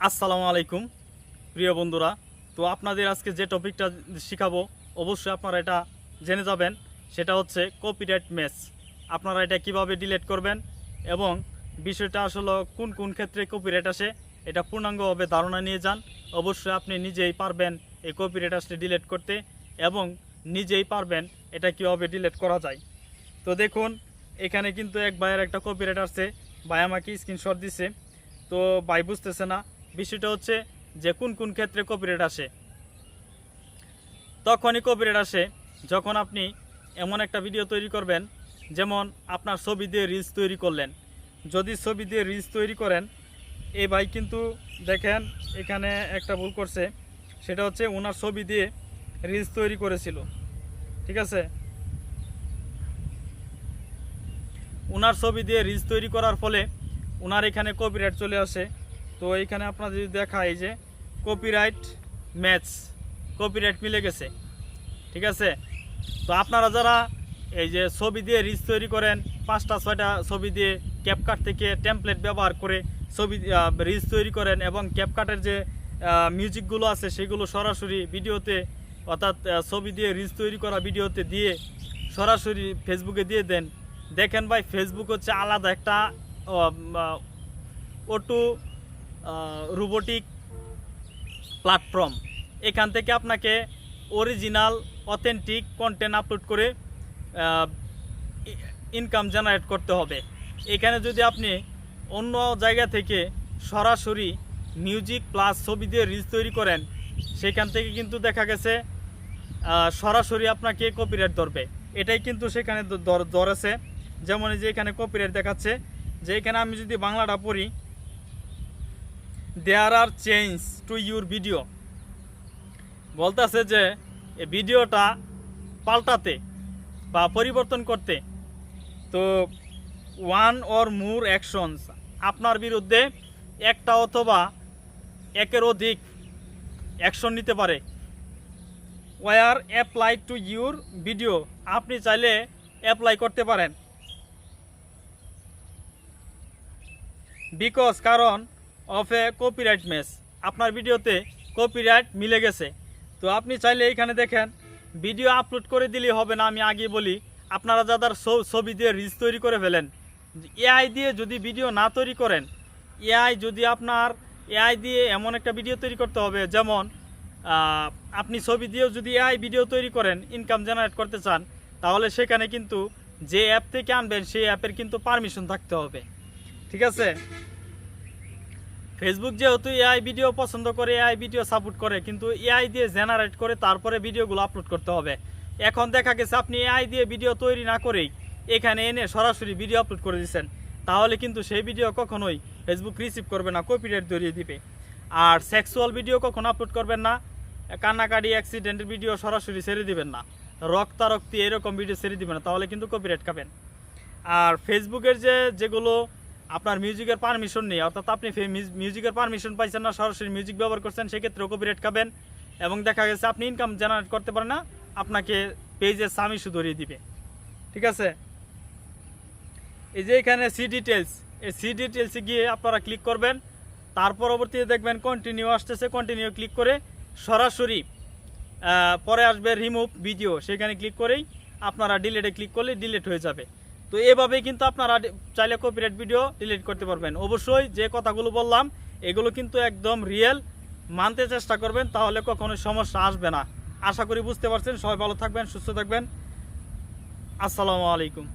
আসসালামু আলাইকুম প্রিয় বন্ধুরা। তো আপনাদের আজকে যে টপিকটা শেখাবো অবশ্যই আপনারা এটা জেনে যাবেন, সেটা হচ্ছে কপিরাইট মেস। আপনারা এটা কিভাবে ডিলিট করবেন এবং বিষয়টা আসলে কোন কোন ক্ষেত্রে কপিরাইট আসে এটা পূর্ণাঙ্গভাবে ধারণা নিয়ে যান। অবশ্যই আপনি নিজেই পারবেন এই কপিরাইট আসলে ডিলিট করতে এবং নিজেই পারবেন এটা কিভাবে ডিলিট করা যায়। তো দেখুন এখানে কিন্তু এক ভাইয়ের একটা কপিরাইট আসছে, ভাই আমাকে স্ক্রিনশট দিছে। তো ভাই বুঝতেছে না বিষয়টা হচ্ছে যে কোন কোন ক্ষেত্রে কপিরাইট আসে। তখনই কপিরাইট আসে যখন আপনি এমন একটা ভিডিও তৈরি করবেন, যেমন আপনার ছবি দিয়ে রিলস তৈরি করলেন। যদি ছবি দিয়ে রিলস তৈরি করেন, এই ভাই কিন্তু দেখেন এখানে একটা ভুল করছে, সেটা হচ্ছে ওনার ছবি দিয়ে রিলস তৈরি করেছিল, ঠিক আছে। ওনার ছবি দিয়ে রিলস তৈরি করার ফলে ওনার এখানে কপিরাইট চলে আসে। তো এইখানে আপনার যদি দেখা এই যে কপিরাইট ম্যাচ, কপিরাইট মিলে গেছে, ঠিক আছে। তো আপনারা যারা এই যে ছবি দিয়ে রিলস তৈরি করেন, 5টা 6টা ছবি দিয়ে ক্যাপকাট থেকে টেমপ্লেট ব্যবহার করে ছবি রিলস তৈরি করেন এবং ক্যাপকাটের যে মিউজিকগুলো আছে সেগুলো সরাসরি ভিডিওতে, অর্থাৎ ছবি দিয়ে রিলস তৈরি করা ভিডিওতে দিয়ে সরাসরি ফেসবুকে দিয়ে দেন। দেখেন ভাই, ফেসবুক হচ্ছে আলাদা একটা অটো রোবোটিক প্ল্যাটফর্ম। এখান থেকে আপনাকে অরিজিনাল অথেন্টিক কন্টেন্ট আপলোড করে ইনকাম জেনারেট করতে হবে। এখানে যদি আপনি অন্য জায়গা থেকে সরাসরি মিউজিক প্লাস ছবি দিয়ে রিলস তৈরি করেন, সেখান থেকে কিন্তু দেখা গেছে সরাসরি আপনাকে কপিরাইট ধরবে। এটাই কিন্তু সেখানে ধরেছে। যেমন এই যে এখানে কপিরাইট দেখাচ্ছে, যে এখানে আমি যদি বাংলাটা পড়ি, দেয়ার আর চেঞ্জ টু ইউর ভিডিও, বলতেছে যে এই ভিডিওটা পাল্টাতে বা পরিবর্তন করতে। তো ওয়ান অর মোর অ্যাকশনস, আপনার বিরুদ্ধে একটা অথবা একের অধিক অ্যাকশন নিতে পারে। Or apply to your video, আপনি চাইলে অ্যাপ্লাই করতে পারেন। বিকজ, কারণ অফ এ কপিরাইট মেস, আপনার ভিডিওতে কপিরাইট মিলে গেছে। তো আপনি চাইলে এইখানে দেখেন ভিডিও আপলোড করে দিলেই হবে না। আমি আগে বলি, আপনারা যাদের ছবি দিয়ে রিলস তৈরি করে ফেলেন, এআই দিয়ে যদি ভিডিও না তৈরি করেন, এআই দিয়ে এমন একটা ভিডিও তৈরি করতে হবে, যেমন আপনি ছবি দিয়েও যদি এআই ভিডিও তৈরি করেন, ইনকাম জেনারেট করতে চান, তাহলে সেখানে কিন্তু যে অ্যাপ থেকে আনবেন সেই অ্যাপের কিন্তু পারমিশন থাকতে হবে, ঠিক আছে। ফেসবুক যেহেতু এআই ভিডিও পছন্দ করে, এআই ভিডিও সাপোর্ট করে, কিন্তু এআই দিয়ে জেনারেট করে তারপরে ভিডিওগুলো আপলোড করতে হবে। এখন দেখা গেছে আপনি এআই দিয়ে ভিডিও তৈরি না করেই এখানে এনে সরাসরি ভিডিও আপলোড করে দিচ্ছেন, তাহলে কিন্তু সেই ভিডিও কখনোই ফেসবুক রিসিভ করবে না, কপিরাইট ধরিয়ে দিবে। আর সেক্সুয়াল ভিডিও কখনো আপলোড করবেন না, কান্নাকাটি অ্যাক্সিডেন্টের ভিডিও সরাসরি ছেড়ে দিবেন না, রক্তারক্তি এরকম ভিডিও ছেড়ে দিবেন না, তাহলে কিন্তু কপিরাইট খাবেন। আর ফেসবুকের যেগুলো আপনার মিউজিকের পারমিশন নেই, অর্থাৎ আপনি মিউজিকের পারমিশন পাইছেন না, সরাসরি মিউজিক ব্যবহার করছেন, সেক্ষেত্রেও কপিরাইট খাবেন। এবং দেখা গেছে আপনি ইনকাম জেনারেট করতে পারেন না, আপনাকে পেজের সামিশু ধরিয়ে দিবে, ঠিক আছে। এই যে এখানে সি ডিটেলস, এই সি ডিটেলসে গিয়ে আপনারা ক্লিক করবেন। তার পরবর্তীতে দেখবেন কন্টিনিউ আসতেছে, কন্টিনিউ ক্লিক করে সরাসরি পরে আসবে রিমুভ ভিডিও, সেখানে ক্লিক করেই আপনারা ডিলিটে ক্লিক করলে ডিলিট হয়ে যাবে। তো এভাবেই কিন্তু আপনারা চাইলে কপিরাইট ভিডিও ডিলিট করতে পারবেন। অবশ্যই যে কথাগুলো বললাম এগুলো কিন্তু একদম রিয়েল, মানতে চেষ্টা করবেন, তাহলে কখনো সমস্যা আসবে না। আশা করি বুঝতে পারছেন। সবাই ভালো থাকবেন, সুস্থ থাকবেন। আসসালামু আলাইকুম।